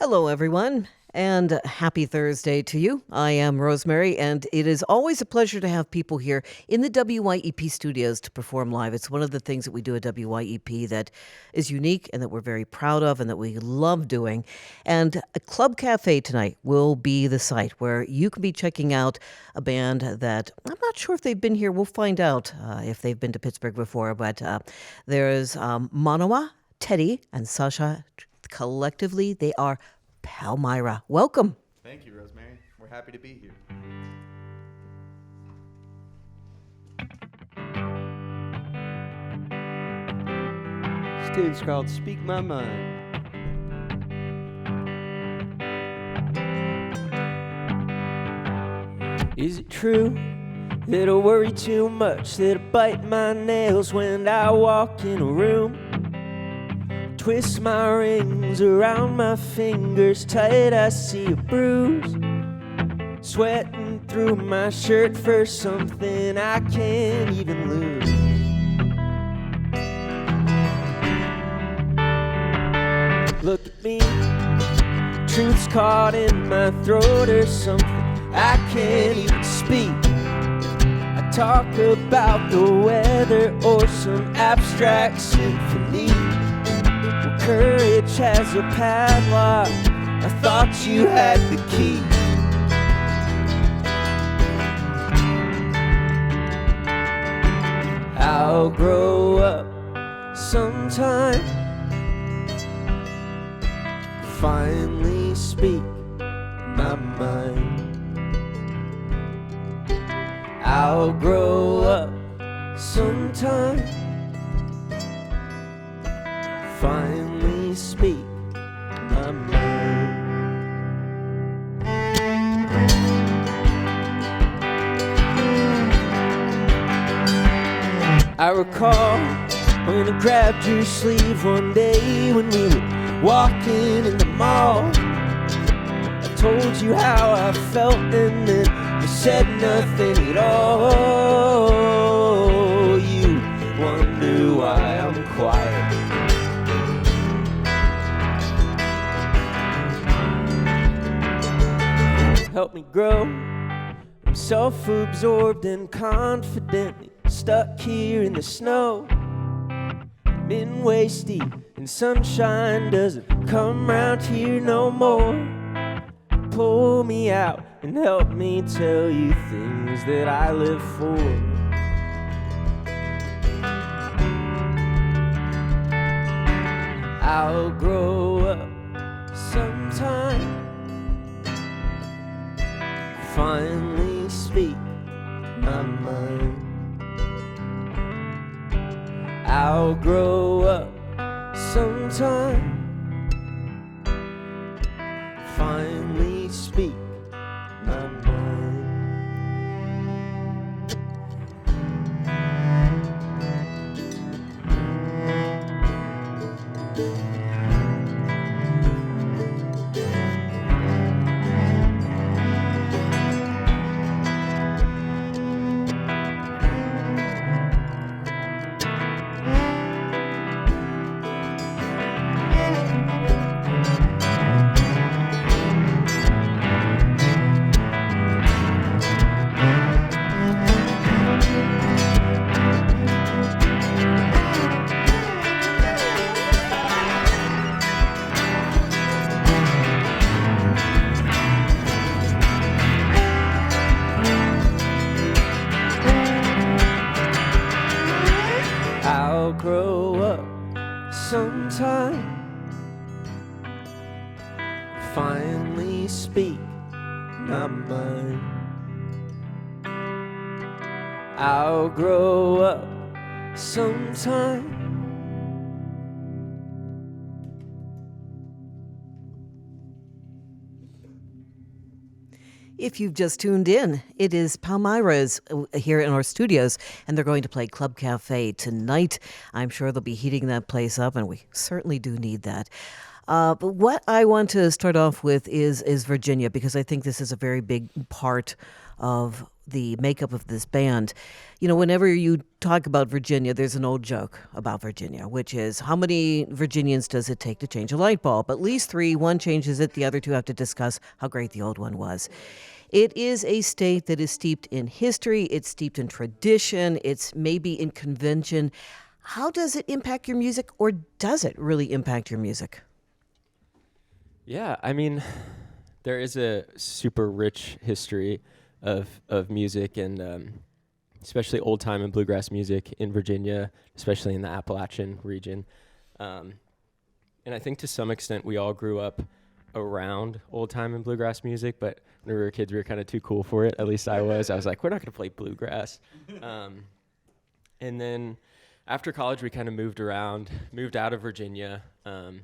Hello, everyone, and happy Thursday to you. I am Rosemary, and it is always a pleasure to have people here in the WYEP studios to perform live. It's one of the things that we do at WYEP that is unique and that we're very proud of and that we love doing. And a Club Cafe tonight will be the site where you can be checking out a band that I'm not sure if they've been here. We'll find out if they've been to Pittsburgh before, but there's Manoa, Teddy, and Sasha. Collectively, they are Palmyra. Welcome. Thank you, Rosemary. We're happy to be here. This tune's called Speak My Mind. Is it true that I worry too much, that I bite my nails when I walk in a room? Twist my rings around my fingers tight, I see a bruise. Sweating through my shirt for something I can't even lose. Look at me, truth's caught in my throat or something I can't even speak. I talk about the weather or some abstract symphony. Courage has a padlock, I thought you had the key. I'll grow up sometime, finally speak my mind. I'll grow up sometime, finally speak my mind. I recall when I grabbed your sleeve one day when we were walking in the mall. I told you how I felt and then you said nothing at all. You wonder why I'm quiet. Help me grow. I'm self-absorbed and confidently stuck here in the snow. I'm in waist deep and sunshine doesn't come round here no more. Pull me out and help me tell you things that I live for. I'll grow up sometime, finally speak my mind. I'll grow up sometime, finally speak my mind. I'll grow up sometime, finally speak my mind. I'll grow up sometime. If you've just tuned in, it is Palmyra's here in our studios, and they're going to play Club Cafe tonight. I'm sure they'll be heating that place up, and we certainly do need that. But what I want to start off with is Virginia, because I think this is a very big part of the makeup of this band. You know, whenever you talk about Virginia, there's an old joke about Virginia, which is how many Virginians does it take to change a light bulb? At least three. One changes it, the other two have to discuss how great the old one was. It is a state that is steeped in history, it's steeped in tradition, it's maybe in convention. How does it impact your music, or does it really impact your music? Yeah, I mean, there is a super rich history of music and especially old time and bluegrass music in Virginia, especially in the Appalachian region. And I think to some extent we all grew up around old time and bluegrass music, but when we were kids we were kind of too cool for it. At least I was. I was like, we're not going to play bluegrass. And then after college we kind of moved out of Virginia, and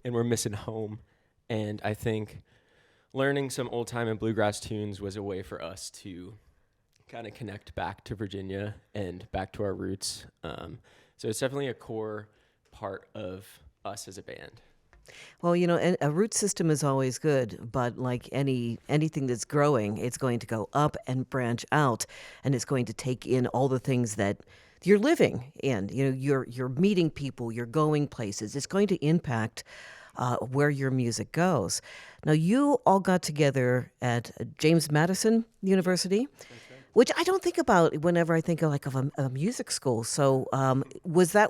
we're missing home. And I think learning some old time and bluegrass tunes was a way for us to kind of connect back to Virginia and back to our roots. So it's definitely a core part of us as a band. Well, you know, a root system is always good, but like anything that's growing, it's going to go up and branch out, and it's going to take in all the things that you're living in. You know, you're meeting people, you're going places. It's going to impact where your music goes. Now, you all got together at James Madison University, which I don't think about whenever I think of a music school. So was that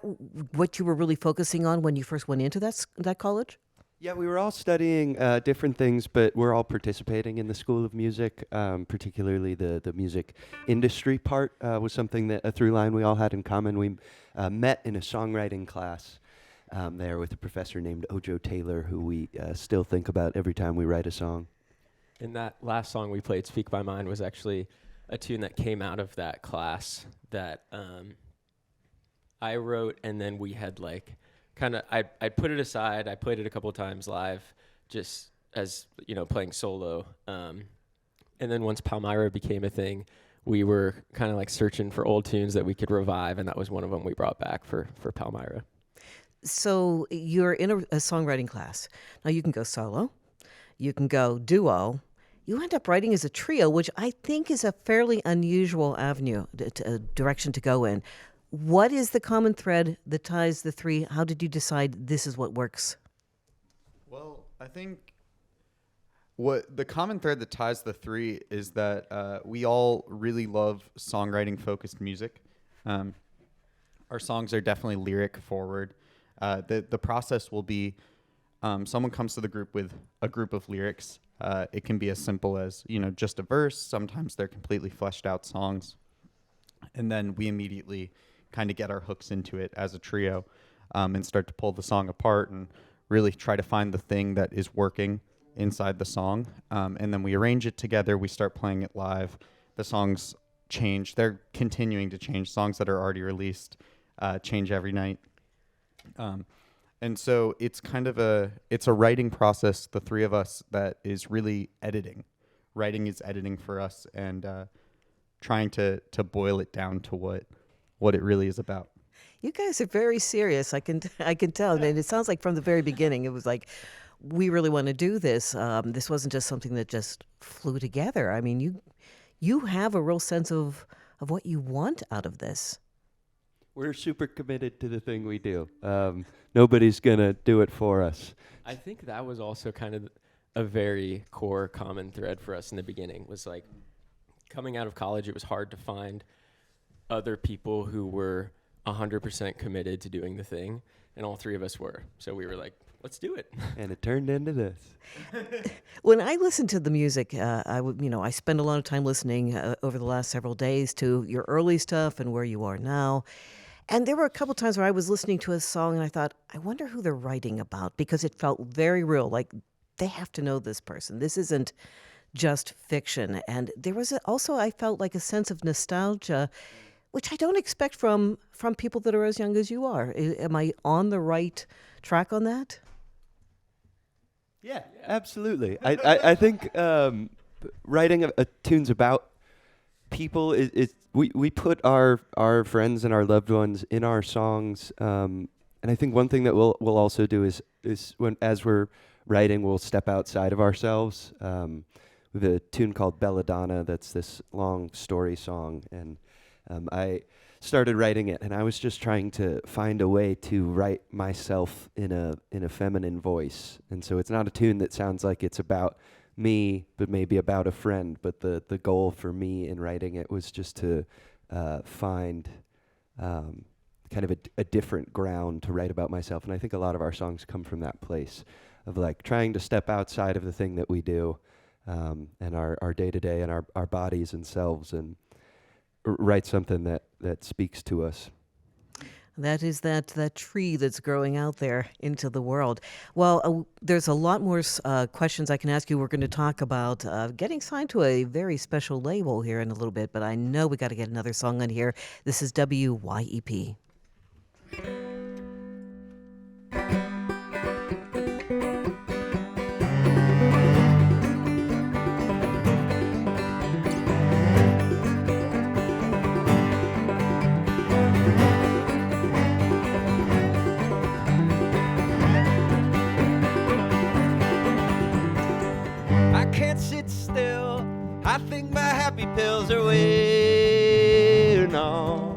what you were really focusing on when you first went into that college? Yeah, we were all studying different things, but we're all participating in the School of Music. Particularly the music industry part was something that a through line we all had in common. We met in a songwriting class there with a professor named Ojo Taylor, who we still think about every time we write a song. And that last song we played, Speak My Mind, was actually a tune that came out of that class that I wrote, and then we had like I put it aside. I played it a couple of times live, just as, you know, playing solo. And then once Palmyra became a thing, we were kind of like searching for old tunes that we could revive, and that was one of them we brought back for Palmyra. So you're in a songwriting class. Now you can go solo, you can go duo. You end up writing as a trio, which I think is a fairly unusual avenue, direction to go in. What is the common thread that ties the three? How did you decide this is what works? Well, I think what the common thread that ties the three is that we all really love songwriting-focused music. Our songs are definitely lyric forward. The process will be someone comes to the group with a group of lyrics. It can be as simple as, you know, just a verse. Sometimes they're completely fleshed out songs. And then we immediately kind of get our hooks into it as a trio, and start to pull the song apart and really try to find the thing that is working inside the song. And then we arrange it together. We start playing it live. The songs change. They're continuing to change. Songs that are already released change every night. And so it's kind of a writing process, the three of us, that is really editing. Writing is editing for us, and trying to boil it down to what it really is about. You guys are very serious. I can tell, and it sounds like from the very beginning it was like, we really want to do this. This wasn't just something that just flew together. I mean, you have a real sense of what you want out of this. We're super committed to the thing we do. Nobody's going to do it for us. I think that was also kind of a very core common thread for us in the beginning, was like coming out of college, it was hard to find other people who were 100% committed to doing the thing, and all three of us were. So we were like, let's do it. And it turned into this. When I listen to the music, I spend a lot of time listening over the last several days to your early stuff and where you are now. And there were a couple times where I was listening to a song and I thought, I wonder who they're writing about, because it felt very real. Like, they have to know this person. This isn't just fiction. And there was also, I felt like a sense of nostalgia, which I don't expect from people that are as young as you are. Am I on the right track on that? Yeah, absolutely. I think writing a tunes about people is we put our friends and our loved ones in our songs, and I think one thing that we'll also do is when as we're writing, we'll step outside of ourselves. a tune called Belladonna that's this long story song, and I started writing it, and I was just trying to find a way to write myself in a feminine voice. And so it's not a tune that sounds like it's about me, but maybe about a friend. But the goal for me in writing it was just to find kind of a different ground to write about myself. And I think a lot of our songs come from that place of like trying to step outside of the thing that we do, and our day-to-day and our bodies and selves, and write something that speaks to us. That is that tree that's growing out there into the world. Well, there's a lot more questions I can ask you. We're going to talk about getting signed to a very special label here in a little bit, but I know we got to get another song on here. This is WYEP. I think my happy pills are wearing on.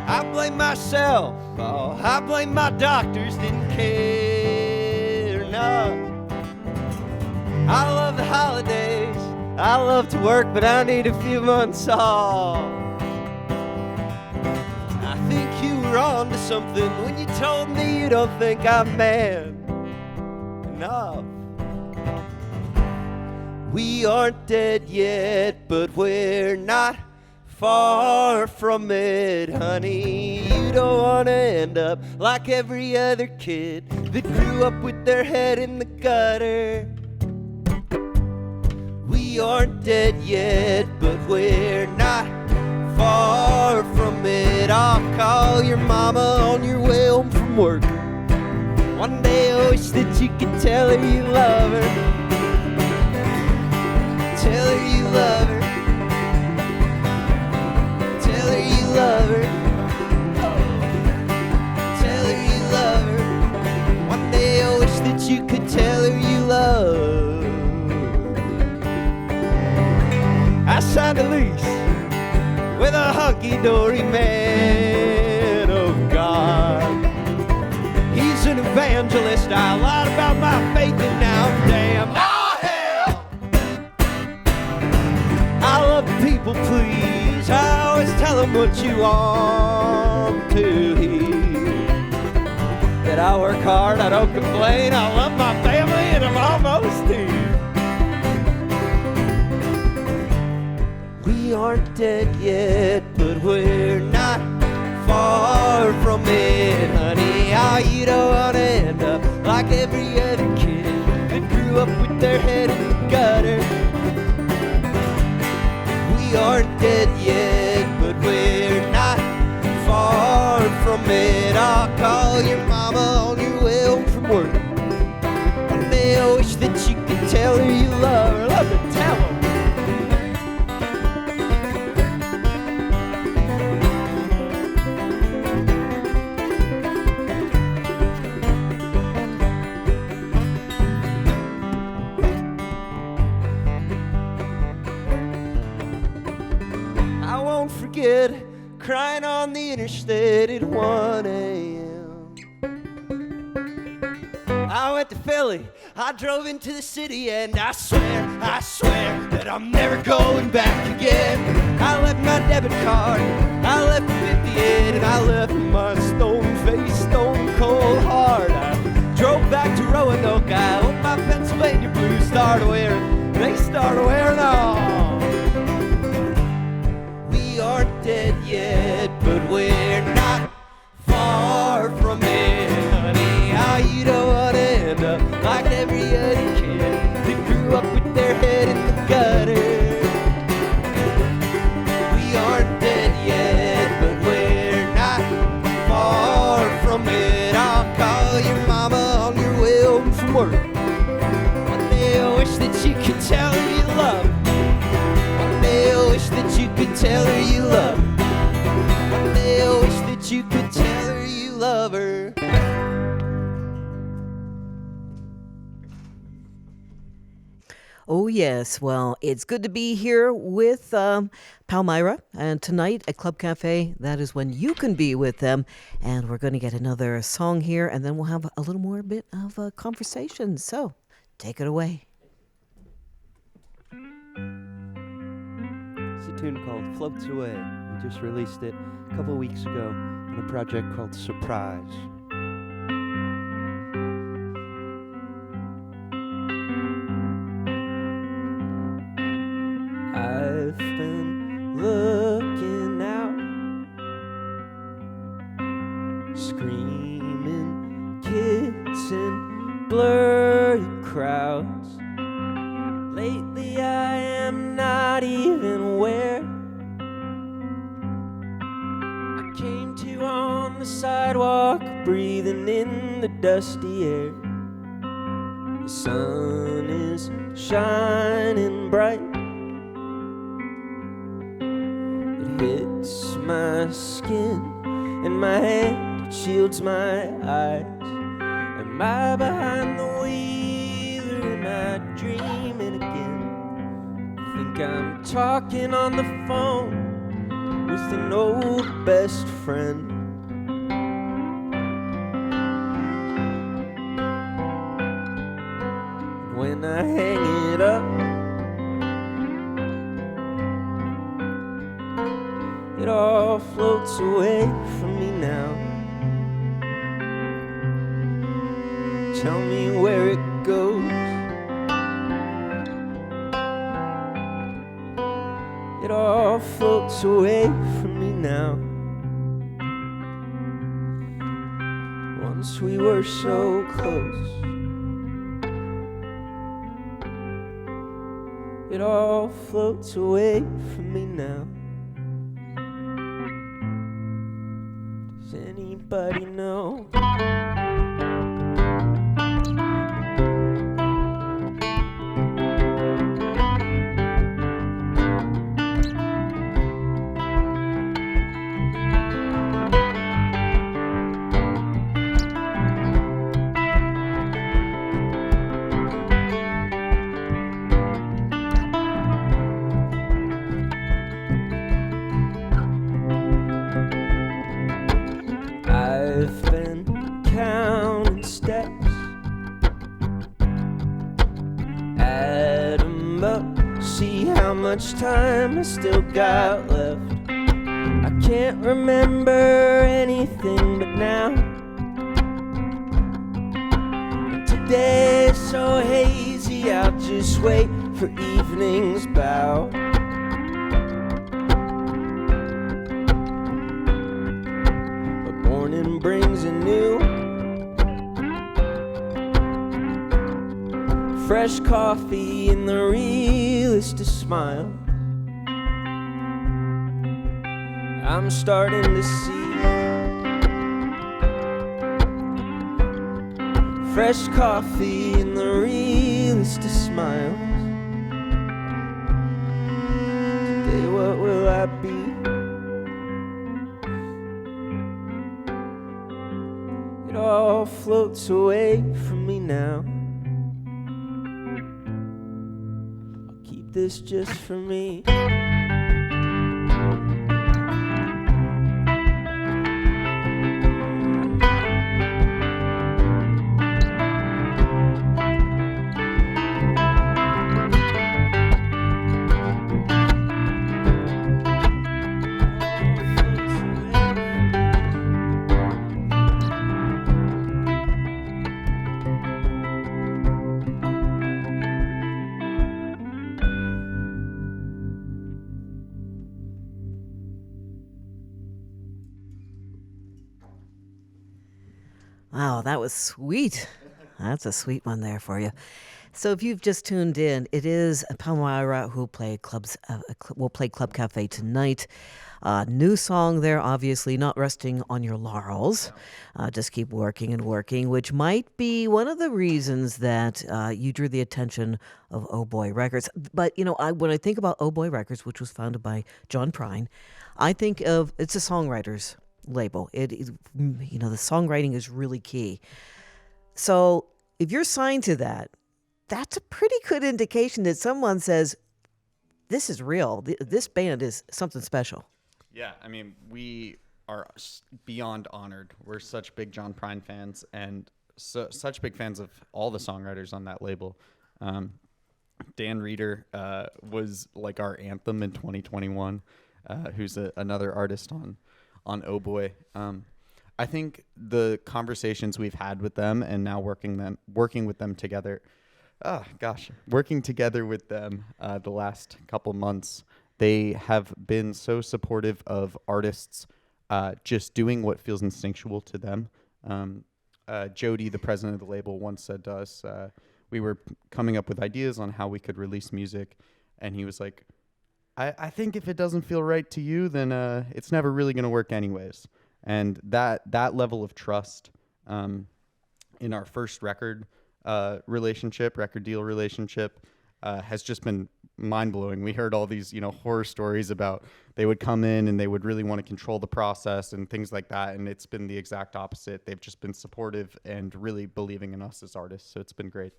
I blame myself, oh, I blame my doctors, didn't care enough. I love the holidays, I love to work, but I need a few months off. I think you were on to something when you told me you don't think I'm man enough. We aren't dead yet, but we're not far from it, honey. You don't want to end up like every other kid that grew up with their head in the gutter. We aren't dead yet, but we're not far from it. I'll call your mama on your way home from work. One day I wish that you could tell her you love her. Tell her you love her. Tell her you love her. Tell her you love her. One day I wish that you could tell her you love her. I signed a lease with a hunky-dory man of God. He's an evangelist. I lied about my faith and now I'm damned. I love people, please. I always tell them what you want to hear. That I work hard, I don't complain. I love my family and I'm almost here. We aren't dead yet, but we're not far from it, honey. Oh, you don't want to end up like every other kid that grew up with their head in the gutter. We aren't dead yet, but we're not far from it. I'll call your mama on your way home from work. One day I wish that you could tell her you love her. Love to tell her. Crying on the interstate at 1 a.m. I went to Philly, I drove into the city, and I swear that I'm never going back again. I left my debit card, I left the 58, and I left my stone-faced, stone-cold heart. I drove back to Roanoke, I hope my Pennsylvania blues started wearing, they started wearing off. We aren't dead yet, but we're not far from it, honey. Oh, you don't want to end up like every other kid that grew up with their head in the gutter. We aren't dead yet, but we're not far from it. I'll call your mama on your way home from work. One day I wish that you could tell her you love her. One day I wish that you could tell her you love her. One day I wish that you could tell her you love her. Oh, yes. Well, it's good to be here with Palmyra. And tonight at Club Cafe, that is when you can be with them. And we're going to get another song here, and then we'll have a little more bit of a conversation. So take it away. It's a tune called Floats Away. We just released it a couple weeks ago on a project called Surprise. I've been looking out, screaming kids in blurry crowds. Lately I am not even aware. I came to on the sidewalk, breathing in the dusty air. The sun is shining bright. Hits my skin and my hand, it shields my eyes. Am I behind the wheel or am I dreaming again? I think I'm talking on the phone with an old best friend. When I hang it up, it all floats away from me now. Tell me where it goes. It all floats away from me now. Once we were so close. It all floats away from me now. Does anybody know? I've been counting steps, add 'em up, see how much time I still got left. I can't remember anything but now. And today's so hazy, I'll just wait for evening's bow. Morning brings a new fresh coffee and the realest of smiles. I'm starting to see fresh coffee and the realest of smiles. Today what will I be? It all floats away from me now. I'll keep this just for me. Wow, that was sweet. That's a sweet one there for you. So if you've just tuned in, it is Palmyra who will play Club Cafe tonight. New song there, obviously, not resting on your laurels. Just keep working and working, which might be one of the reasons that you drew the attention of Oh Boy Records. But, when I think about Oh Boy Records, which was founded by John Prine, I think of it's a songwriter's label. It is, the songwriting is really key. So if you're signed to that, that's a pretty good indication that someone says, this is real. This band is something special. Yeah, I mean, we are beyond honored. We're such big John Prine fans and such big fans of all the songwriters on that label. Dan Reeder was like our anthem in 2021, who's another artist on Oh Boy. I think the conversations we've had with them and now working with them together, working together with them the last couple months, they have been so supportive of artists just doing what feels instinctual to them. Jody, the president of the label, once said to us, we were coming up with ideas on how we could release music, and he was like, I think if it doesn't feel right to you, then it's never really going to work anyways. And that level of trust in our first record deal relationship has just been mind-blowing. We heard all these, horror stories about they would come in and they would really want to control the process and things like that, and it's been the exact opposite. They've just been supportive and really believing in us as artists, so it's been great.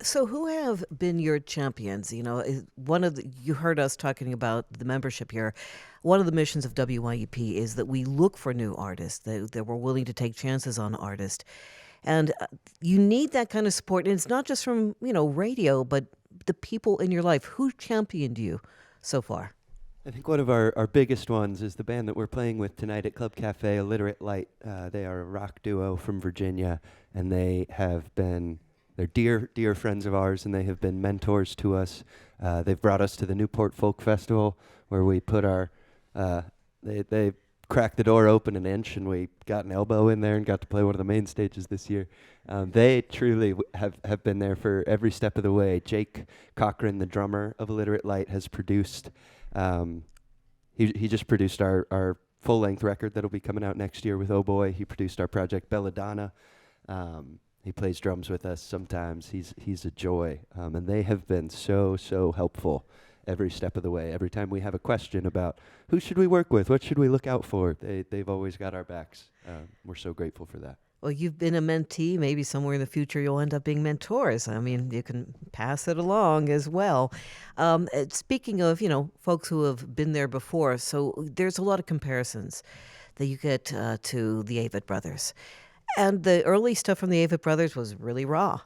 So who have been your champions? You heard us talking about the membership here. One of the missions of WYEP is that we look for new artists, that we're willing to take chances on artists. And you need that kind of support. And it's not just from, radio, but the people in your life. Who championed you so far? I think one of our biggest ones is the band that we're playing with tonight at Club Cafe, Illiterate Light. They are a rock duo from Virginia, and they're dear friends of ours, and they have been mentors to us. They've brought us to the Newport Folk Festival, where we put they cracked the door open an inch, and we got an elbow in there and got to play one of the main stages this year. They truly have been there for every step of the way. Jake Cochran, the drummer of Illiterate Light, has produced. He just produced our full-length record that'll be coming out next year with Oh Boy. He produced our project Belladonna. He plays drums with us sometimes. He's a joy, and they have been so helpful every step of the way. Every time we have a question about who should we work with, what should we look out for, they've always got our backs. We're so grateful for that. Well, you've been a mentee. Maybe somewhere in the future you'll end up being mentors. I mean, you can pass it along as well. Speaking of, folks who have been there before, so there's a lot of comparisons that you get to the Avett Brothers. And the early stuff from the Avett Brothers was really raw.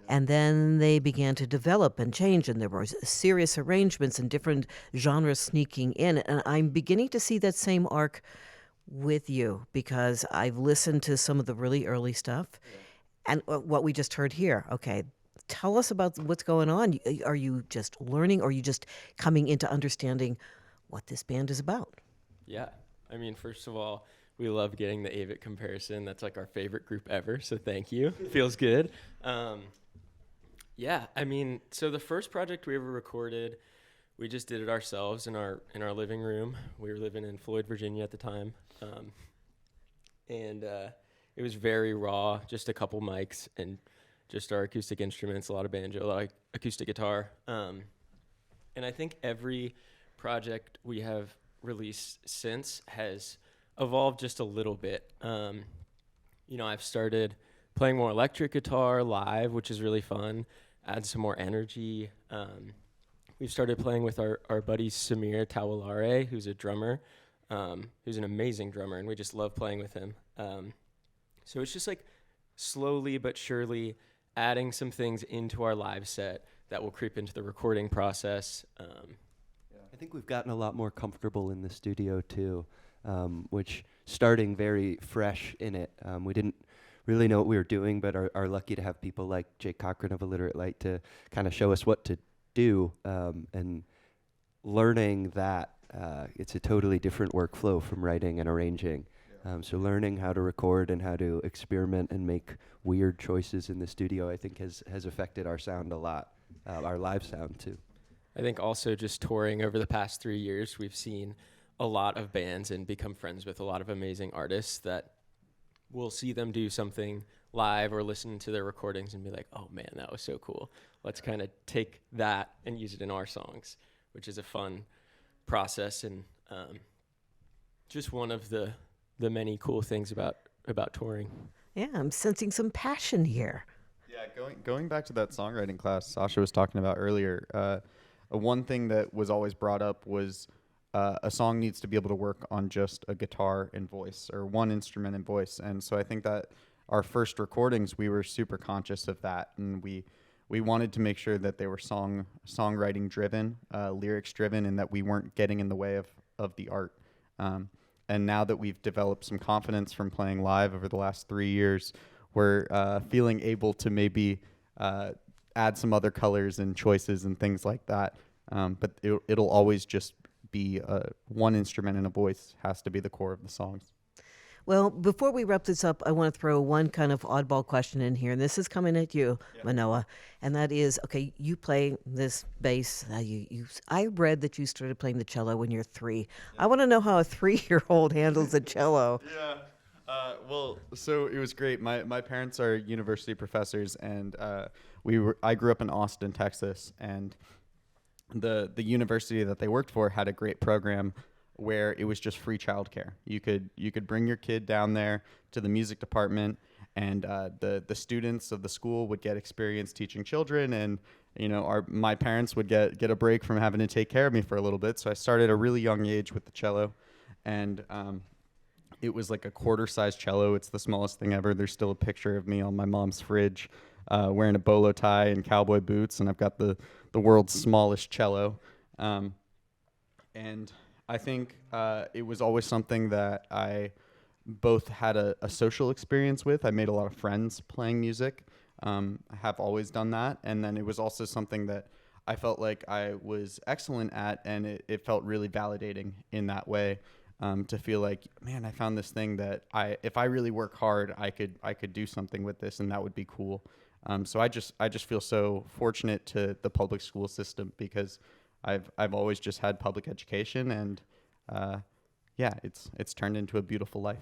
And then they began to develop and change, and there were serious arrangements and different genres sneaking in. And I'm beginning to see that same arc with you, because I've listened to some of the really early stuff and what we just heard here. Okay, tell us about what's going on. Are you just learning, or are you just coming into understanding what this band is about? Yeah, I mean, first of all, we love getting the Avett comparison. That's like our favorite group ever, so thank you. Feels good. Yeah, I mean, so the first project we ever recorded, we just did it ourselves in our living room. We were living in Floyd, Virginia at the time. And it was very raw, just a couple mics and just our acoustic instruments, a lot of banjo, a lot of acoustic guitar. And I think every project we have released since has evolved just a little bit. I've started playing more electric guitar live, which is really fun, add some more energy. We've started playing with our buddy Samir Tawalare, who's a drummer, who's an amazing drummer, and we just love playing with him. So it's just like slowly but surely adding some things into our live set that will creep into the recording process. I think we've gotten a lot more comfortable in the studio too, which starting very fresh in it. We didn't really know what we were doing, but are lucky to have people like Jake Cochran of Illiterate Light to kind of show us what to do, and learning that it's a totally different workflow from writing and arranging. So learning how to record and how to experiment and make weird choices in the studio, I think has affected our sound a lot, our live sound too. I think also just touring over the past 3 years, we've seen a lot of bands and become friends with a lot of amazing artists that we'll see them do something live or listen to their recordings and be like, oh man, that was so cool. Let's kind of take that and use it in our songs, which is a fun process and just one of the many cool things about touring. Yeah, I'm sensing some passion here. Yeah, going back to that songwriting class Sasha was talking about earlier, one thing that was always brought up was a song needs to be able to work on just a guitar and voice, or one instrument and voice. And so I think that our first recordings, we were super conscious of that, and we wanted to make sure that they were songwriting driven, lyrics driven, and that we weren't getting in the way of the art. And now that we've developed some confidence from playing live over the last 3 years, we're feeling able to maybe add some other colors and choices and things like that. But it'll always just be one instrument and a voice has to be the core of the songs. Well, before we wrap this up, I want to throw one kind of oddball question in here, and this is coming at you, Manoa, and that is, okay, you play this bass. I read that you started playing the cello when you're 3. Yeah. I want to know how a 3-year-old handles a cello. Yeah. Well, so it was great. My parents are university professors, and I grew up in Austin, Texas, and the university that they worked for had a great program where it was just free childcare. You could bring your kid down there to the music department, and the students of the school would get experience teaching children, and my parents would get a break from having to take care of me for a little bit. So I started at a really young age with the cello, and it was like a quarter-size cello. It's the smallest thing ever. There's still a picture of me on my mom's fridge wearing a bolo tie and cowboy boots, and I've got the world's smallest cello. And I think it was always something that I both had a social experience with. I made a lot of friends playing music. I have always done that. And then it was also something that I felt like I was excellent at, and it felt really validating in that way. To feel like, man, I found this thing that if I really work hard, I could do something with this, and that would be cool. So I just feel so fortunate to the public school system, because I've always just had public education, and it's turned into a beautiful life.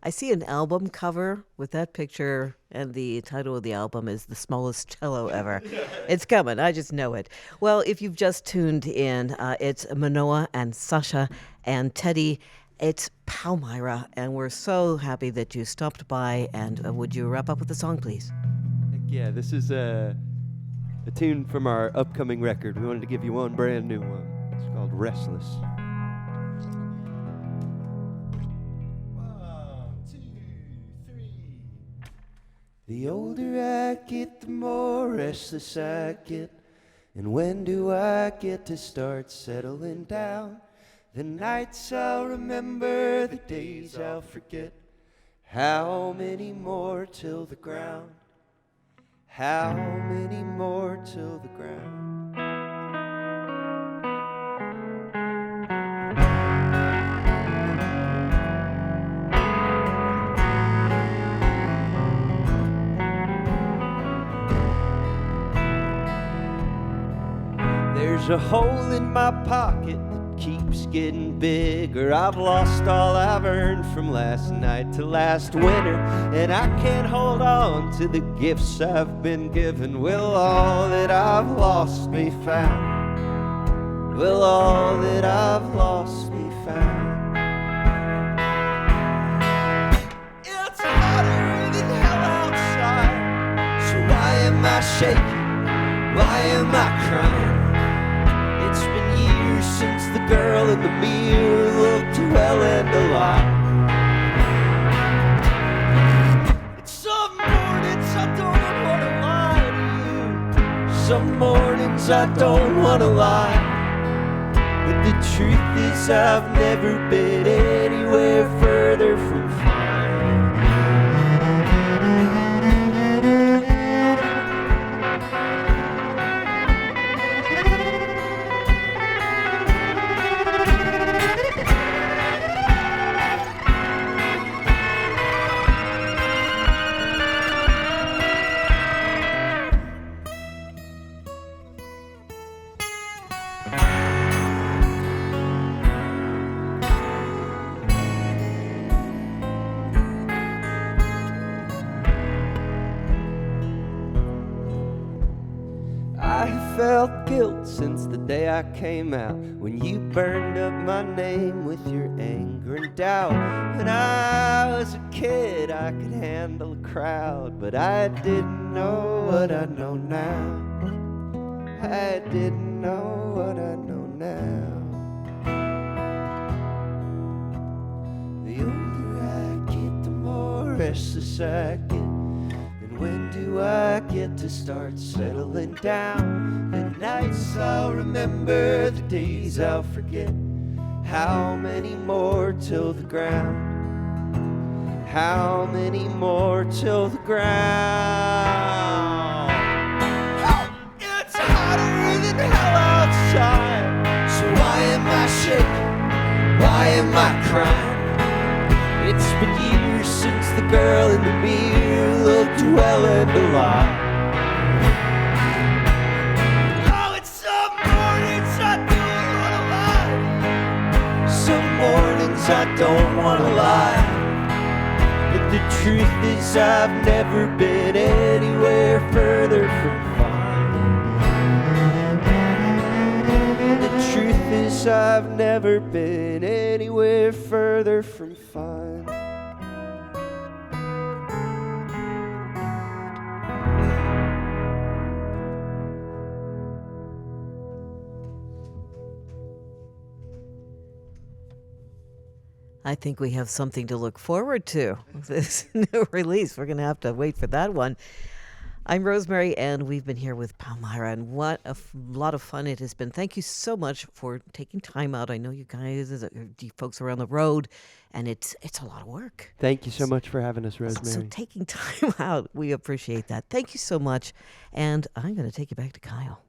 I see an album cover with that picture, and the title of the album is The Smallest Cello Ever. It's coming. I just know it. Well, if you've just tuned in, it's Manoa and Sasha and Teddy. It's Palmyra, and we're so happy that you stopped by. And would you wrap up with a song, please? Yeah, this is a tune from our upcoming record. We wanted to give you one brand new one. It's called Restless. The older I get, the more restless I get. And when do I get to start settling down? The nights I'll remember, the days I'll forget. How many more till the ground? How many more till the ground? There's a hole in my pocket that keeps getting bigger. I've lost all I've earned from last night to last winter, and I can't hold on to the gifts I've been given. Will all that I've lost be found? Will all that I've lost be found? It's hotter than hell outside, so why am I shaking? Why am I crying? It's been years since the girl in the mirror looked well and alive. And some mornings I don't want to lie to you. Some mornings I don't want to lie. But the truth is I've never been anywhere further from fine. I have felt guilt since the day I came out, when you burned up my name with your anger and doubt. When I was a kid, I could handle a crowd, but I didn't know what I know now. I didn't know what I know now. The older I get, the more restless I get. And when do I get to start settling down? The nights I'll remember, the days I'll forget. How many more till the ground? How many more till the ground? It's hotter than hell outside. So why am I shaking? Why am I crying? It's been years since the girl in the mirror looked well and alive. Oh, it's some mornings I don't wanna lie. Some mornings I don't wanna lie. But the truth is I've never been anywhere further from fine. The truth is I've never been anywhere further from fine. I think we have something to look forward to with this new release. We're going to have to wait for that one. I'm Rosemary, and we've been here with Palmyra, and what a lot of fun it has been. Thank you so much for taking time out. I know you guys, you folks are on the road, and it's a lot of work. Thank you so much for having us, So Rosemary. taking time out, we appreciate that. Thank you so much, and I'm going to take you back to Kyle.